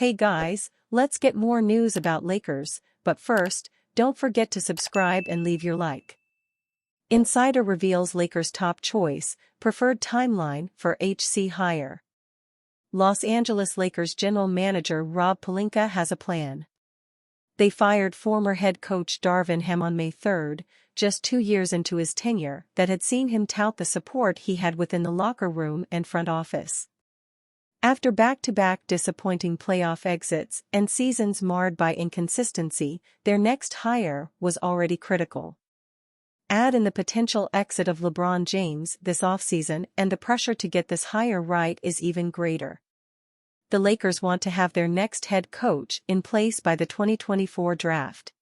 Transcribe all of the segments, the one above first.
Hey guys, let's get more news about Lakers, but first, don't forget to subscribe and leave your like. Insider reveals Lakers' top choice, preferred timeline for HC hire. Los Angeles Lakers general manager Rob Pelinka has a plan. They fired former head coach Darvin Ham on May 3, just 2 years into his tenure, that had seen him tout the support he had within the locker room and front office. After back-to-back disappointing playoff exits and seasons marred by inconsistency, their next hire was already critical. Add in the potential exit of LeBron James this offseason and the pressure to get this hire right is even greater. The Lakers want to have their next head coach in place by the 2024 draft.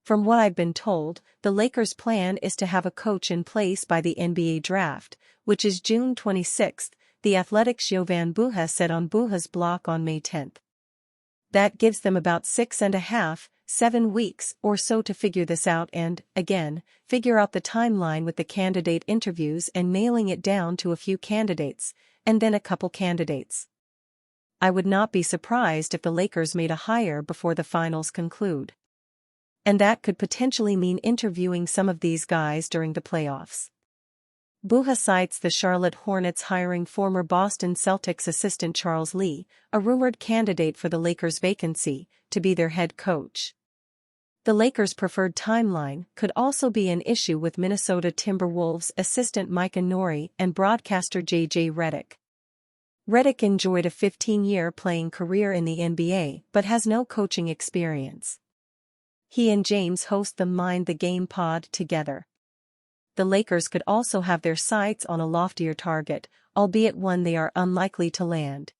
From what I've been told, the Lakers' plan is to have a coach in place by the NBA draft, which is June 26, The Athletic's Jovan Buha said on Buha's blog on May 10. That gives them about 6.5–7 weeks or so to figure this out and, again, figure out the timeline with the candidate interviews and nailing it down to a few candidates, and then a couple candidates. I would not be surprised if the Lakers made a hire before the finals conclude. And that could potentially mean interviewing some of these guys during the playoffs. Buha cites the Charlotte Hornets hiring former Boston Celtics assistant Charles Lee, a rumored candidate for the Lakers' vacancy, to be their head coach. The Lakers' preferred timeline could also be an issue with Minnesota Timberwolves assistant Micah Nori and broadcaster J.J. Redick. Redick enjoyed a 15-year playing career in the NBA but has no coaching experience. He and James host the Mind the Game pod together. The Lakers could also have their sights on a loftier target, albeit one they are unlikely to land.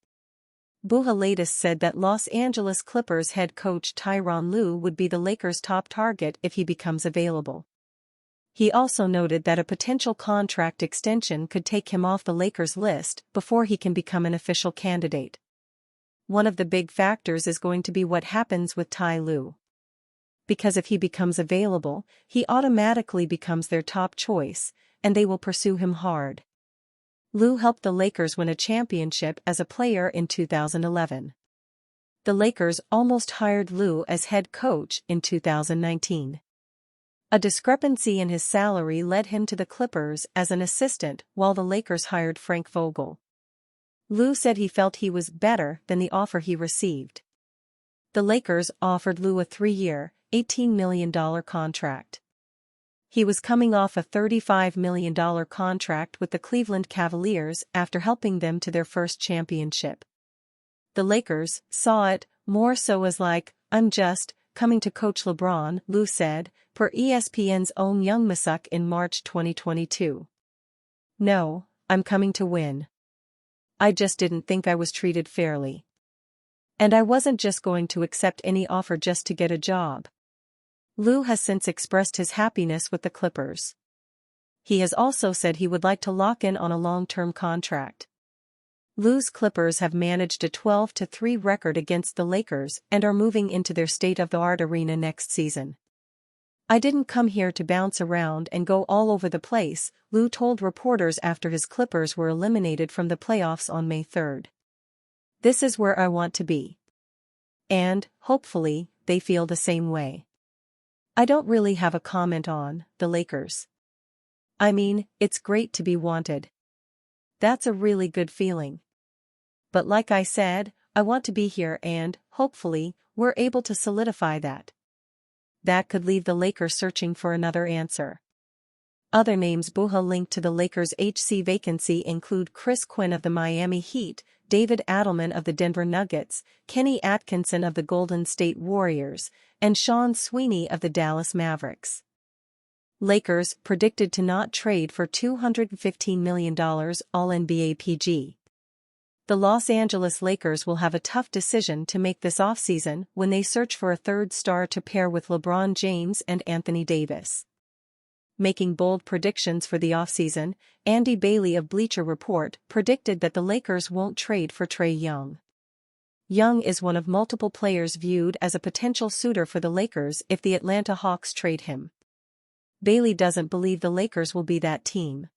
Buha latest said that Los Angeles Clippers head coach Tyronn Lue would be the Lakers' top target if he becomes available. He also noted that a potential contract extension could take him off the Lakers' list before he can become an official candidate. One of the big factors is going to be what happens with Ty Lue. Because if he becomes available, he automatically becomes their top choice, and they will pursue him hard. Lue helped the Lakers win a championship as a player in 2011. The Lakers almost hired Lue as head coach in 2019. A discrepancy in his salary led him to the Clippers as an assistant while the Lakers hired Frank Vogel. Lue said he felt he was better than the offer he received. The Lakers offered Lue a 3-year, $18 million contract. He was coming off a $35 million contract with the Cleveland Cavaliers after helping them to their first championship. The Lakers saw it more so as like, "I'm just coming to coach LeBron," Lue said, per ESPN's own Young Masuk in March 2022. "No, I'm coming to win. I just didn't think I was treated fairly. And I wasn't just going to accept any offer just to get a job." Lue has since expressed his happiness with the Clippers. He has also said he would like to lock in on a long-term contract. Lue's Clippers have managed a 12-3 record against the Lakers and are moving into their state-of-the-art arena next season. "I didn't come here to bounce around and go all over the place," Lue told reporters after his Clippers were eliminated from the playoffs on May 3. "This is where I want to be. And, hopefully, they feel the same way. I don't really have a comment on the Lakers. I mean, it's great to be wanted. That's a really good feeling. But like I said, I want to be here and, hopefully, we're able to solidify that." That could leave the Lakers searching for another answer. Other names Buha linked to the Lakers' HC vacancy include Chris Quinn of the Miami Heat, David Adelman of the Denver Nuggets, Kenny Atkinson of the Golden State Warriors, and Sean Sweeney of the Dallas Mavericks. Lakers predicted to not trade for $215 million All-NBA PG. The Los Angeles Lakers will have a tough decision to make this offseason when they search for a third star to pair with LeBron James and Anthony Davis. Making bold predictions for the offseason, Andy Bailey of Bleacher Report predicted that the Lakers won't trade for Trae Young. Young is one of multiple players viewed as a potential suitor for the Lakers if the Atlanta Hawks trade him. Bailey doesn't believe the Lakers will be that team.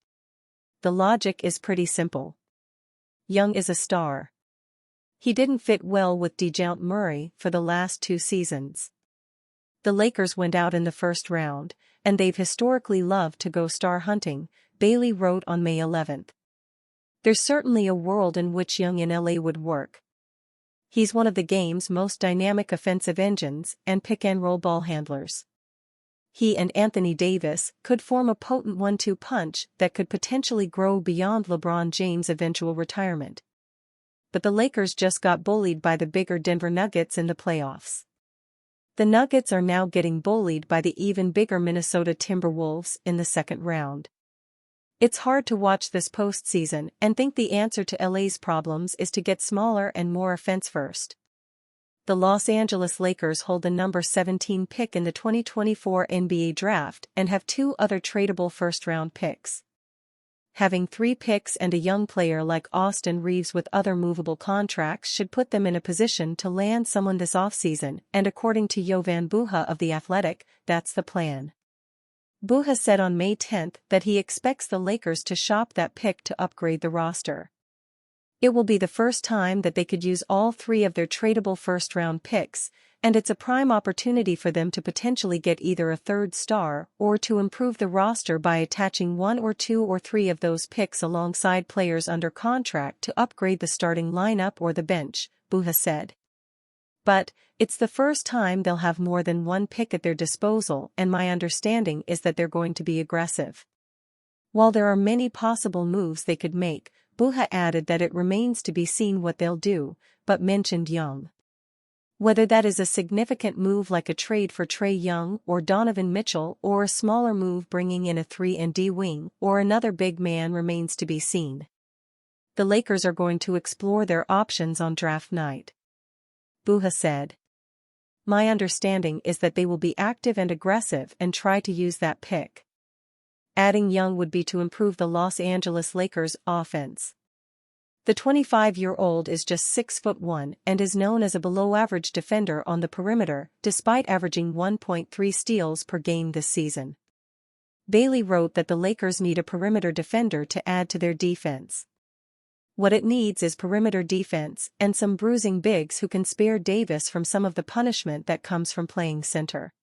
The logic is pretty simple. Young is a star. He didn't fit well with DeJounte Murray for the last 2 seasons. The Lakers went out in the first round, and they've historically loved to go star hunting, Bailey wrote on May 11. There's certainly a world in which Young in LA would work. He's one of the game's most dynamic offensive engines and pick-and-roll ball handlers. He and Anthony Davis could form a potent 1-2 punch that could potentially grow beyond LeBron James' eventual retirement. But the Lakers just got bullied by the bigger Denver Nuggets in the playoffs. The Nuggets are now getting bullied by the even bigger Minnesota Timberwolves in the second round. It's hard to watch this postseason and think the answer to LA's problems is to get smaller and more offense-first. The Los Angeles Lakers hold the number 17 pick in the 2024 NBA Draft and have 2 other tradable first-round picks. Having 3 picks and a young player like Austin Reeves with other movable contracts should put them in a position to land someone this offseason, and according to Jovan Buha of The Athletic, that's the plan. Buha said on May 10 that he expects the Lakers to shop that pick to upgrade the roster. It will be the first time that they could use all 3 of their tradable first-round picks, and it's a prime opportunity for them to potentially get either a third star or to improve the roster by attaching 1 or 2 or 3 of those picks alongside players under contract to upgrade the starting lineup or the bench, Buha said. But, it's the first time they'll have more than 1 pick at their disposal, and my understanding is that they're going to be aggressive. While there are many possible moves they could make, Buha added that it remains to be seen what they'll do, but mentioned Young. Whether that is a significant move like a trade for Trae Young or Donovan Mitchell or a smaller move bringing in a 3-and-D wing or another big man remains to be seen. The Lakers are going to explore their options on draft night. Buha said. My understanding is that they will be active and aggressive and try to use that pick. Adding Young would be to improve the Los Angeles Lakers' offense. The 25-year-old is just 6'1" and is known as a below-average defender on the perimeter, despite averaging 1.3 steals per game this season. Bailey wrote that the Lakers need a perimeter defender to add to their defense. What it needs is perimeter defense and some bruising bigs who can spare Davis from some of the punishment that comes from playing center.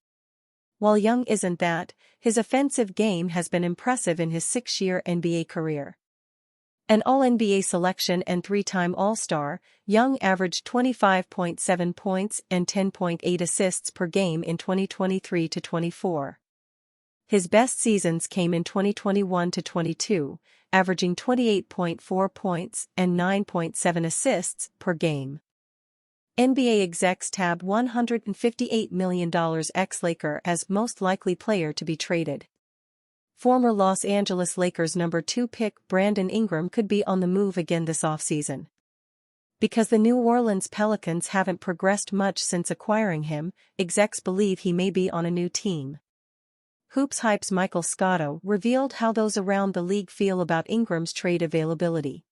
While Young isn't that, his offensive game has been impressive in his 6-year NBA career. An All-NBA selection and 3-time All-Star, Young averaged 25.7 points and 10.8 assists per game in 2023-24. His best seasons came in 2021-22, averaging 28.4 points and 9.7 assists per game. NBA execs tab $158 million ex-Laker as most likely player to be traded. Former Los Angeles Lakers number 2 pick Brandon Ingram could be on the move again this offseason. Because the New Orleans Pelicans haven't progressed much since acquiring him, execs believe he may be on a new team. Hoops Hype's Michael Scotto revealed how those around the league feel about Ingram's trade availability.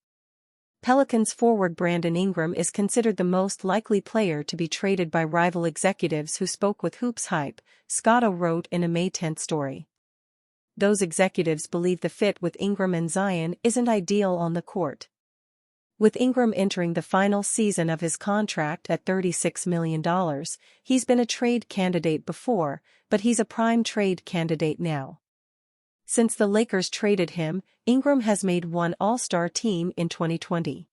Pelicans forward Brandon Ingram is considered the most likely player to be traded by rival executives who spoke with Hoops Hype, Scotto wrote in a May 10 story. Those executives believe the fit with Ingram and Zion isn't ideal on the court. With Ingram entering the final season of his contract at $36 million, he's been a trade candidate before, but he's a prime trade candidate now. Since the Lakers traded him, Ingram has made one All-Star team in 2020.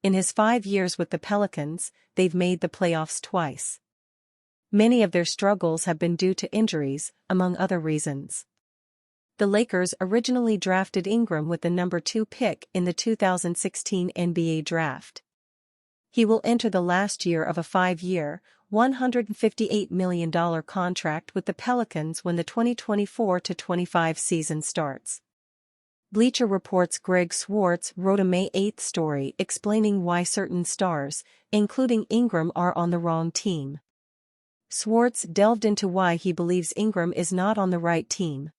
In his 5 years with the Pelicans, they've made the playoffs twice. Many of their struggles have been due to injuries, among other reasons. The Lakers originally drafted Ingram with the number 2 pick in the 2016 NBA Draft. He will enter the last year of a 5-year, $158 million contract with the Pelicans when the 2024-25 season starts. Bleacher Report's Greg Swartz wrote a May 8 story explaining why certain stars, including Ingram, are on the wrong team. Swartz delved into why he believes Ingram is not on the right team.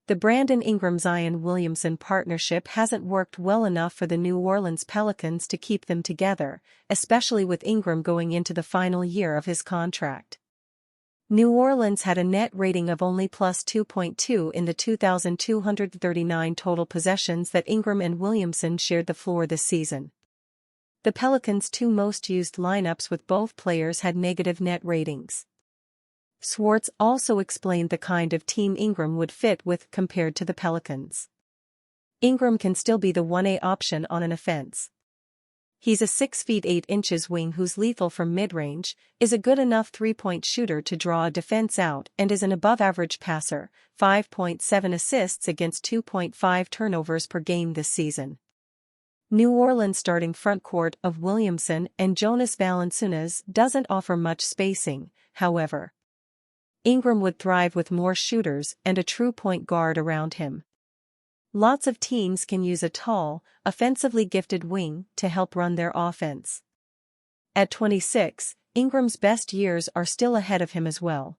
The Brandon Ingram-Zion Williamson partnership hasn't worked well enough for the New Orleans Pelicans to keep them together, especially with Ingram going into the final year of his contract. New Orleans had a net rating of only plus 2.2 in the 2,239 total possessions that Ingram and Williamson shared the floor this season. the Pelicans' two most used lineups with both players had negative net ratings. Schwartz also explained the kind of team Ingram would fit with compared to the Pelicans. Ingram can still be the 1A option on an offense. He's a 6 feet 8 inches wing who's lethal from mid-range, is a good enough three-point shooter to draw a defense out and is an above-average passer, 5.7 assists against 2.5 turnovers per game this season. New Orleans' starting frontcourt of Williamson and Jonas Valanciunas doesn't offer much spacing, however. Ingram would thrive with more shooters and a true point guard around him. Lots of teams can use a tall, offensively gifted wing to help run their offense. At 26, Ingram's best years are still ahead of him as well.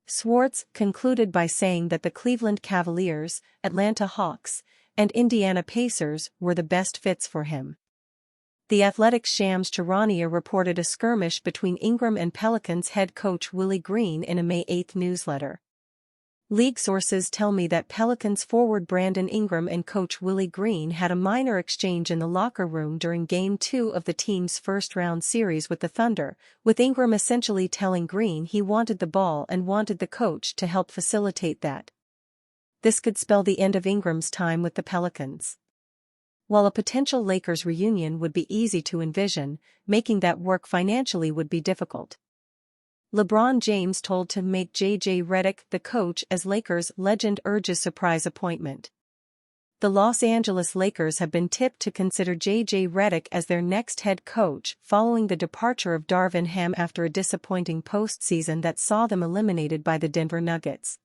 Schwartz concluded by saying that the Cleveland Cavaliers, Atlanta Hawks, and Indiana Pacers were the best fits for him. The Athletic's Shams Charania reported a skirmish between Ingram and Pelicans head coach Willie Green in a May 8 newsletter. League sources tell me that Pelicans forward Brandon Ingram and coach Willie Green had a minor exchange in the locker room during Game 2 of the team's first-round series with the Thunder, with Ingram essentially telling Green he wanted the ball and wanted the coach to help facilitate that. This could spell the end of Ingram's time with the Pelicans. While a potential Lakers reunion would be easy to envision, making that work financially would be difficult. LeBron James told to make J.J. Redick the coach as Lakers legend urges surprise appointment. The Los Angeles Lakers have been tipped to consider J.J. Redick as their next head coach following the departure of Darvin Ham after a disappointing postseason that saw them eliminated by the Denver Nuggets.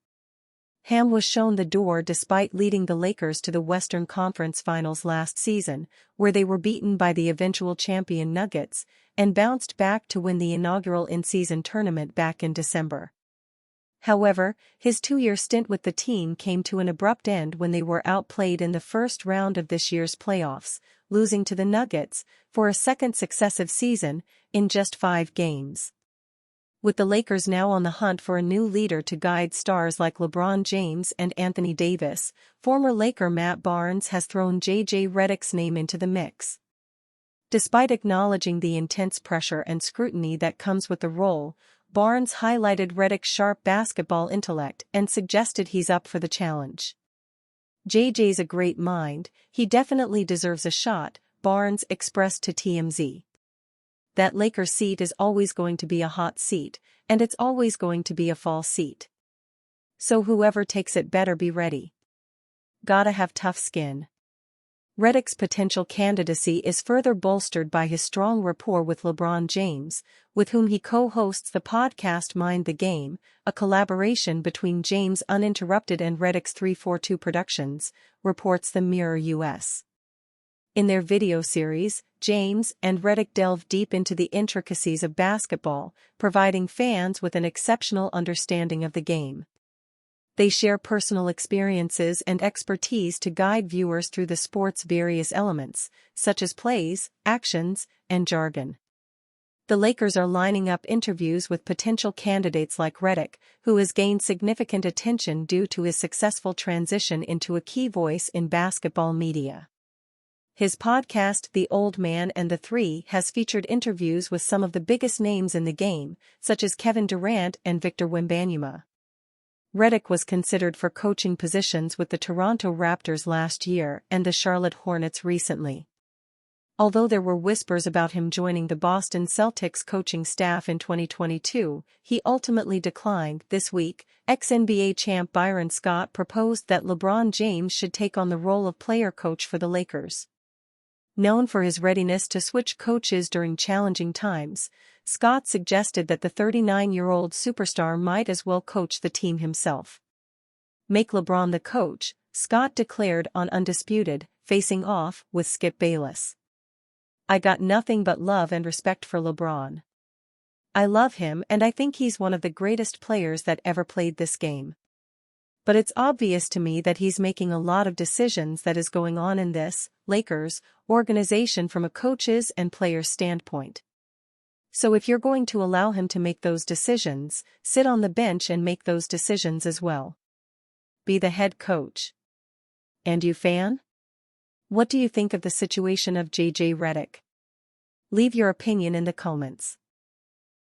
Ham was shown the door despite leading the Lakers to the Western Conference Finals last season, where they were beaten by the eventual champion Nuggets, and bounced back to win the inaugural in-season tournament back in December. However, his two-year stint with the team came to an abrupt end when they were outplayed in the first round of this year's playoffs, losing to the Nuggets, for a second successive season, in just 5 games. With the Lakers now on the hunt for a new leader to guide stars like LeBron James and Anthony Davis, former Laker Matt Barnes has thrown J.J. Redick's name into the mix. Despite acknowledging the intense pressure and scrutiny that comes with the role, Barnes highlighted Redick's sharp basketball intellect and suggested he's up for the challenge. JJ's a great mind, he definitely deserves a shot, Barnes expressed to TMZ. That Laker seat is always going to be a hot seat, and it's always going to be a fall seat. So whoever takes it better be ready. Gotta have tough skin. Redick's potential candidacy is further bolstered by his strong rapport with LeBron James, with whom he co-hosts the podcast Mind the Game, a collaboration between James Uninterrupted and Redick's 342 Productions, reports the Mirror US. In their video series, James and Redick delve deep into the intricacies of basketball, providing fans with an exceptional understanding of the game. They share personal experiences and expertise to guide viewers through the sport's various elements, such as plays, actions, and jargon. The Lakers are lining up interviews with potential candidates like Redick, who has gained significant attention due to his successful transition into a key voice in basketball media. His podcast The Old Man and the Three has featured interviews with some of the biggest names in the game, such as Kevin Durant and Victor Wembanyama. Redick was considered for coaching positions with the Toronto Raptors last year and the Charlotte Hornets recently. Although there were whispers about him joining the Boston Celtics coaching staff in 2022, he ultimately declined. This week, ex-NBA champ Byron Scott proposed that LeBron James should take on the role of player coach for the Lakers. Known for his readiness to switch coaches during challenging times, Scott suggested that the 39-year-old superstar might as well coach the team himself. Make LeBron the coach, Scott declared on Undisputed, facing off with Skip Bayless. I got nothing but love and respect for LeBron. I love him and I think he's one of the greatest players that ever played this game. But it's obvious to me that he's making a lot of decisions that is going on in this, Lakers, organization from a coach's and player's standpoint. So if you're going to allow him to make those decisions, sit on the bench and make those decisions as well. Be the head coach. And you fan? What do you think of the situation of J.J. Redick? Leave your opinion in the comments.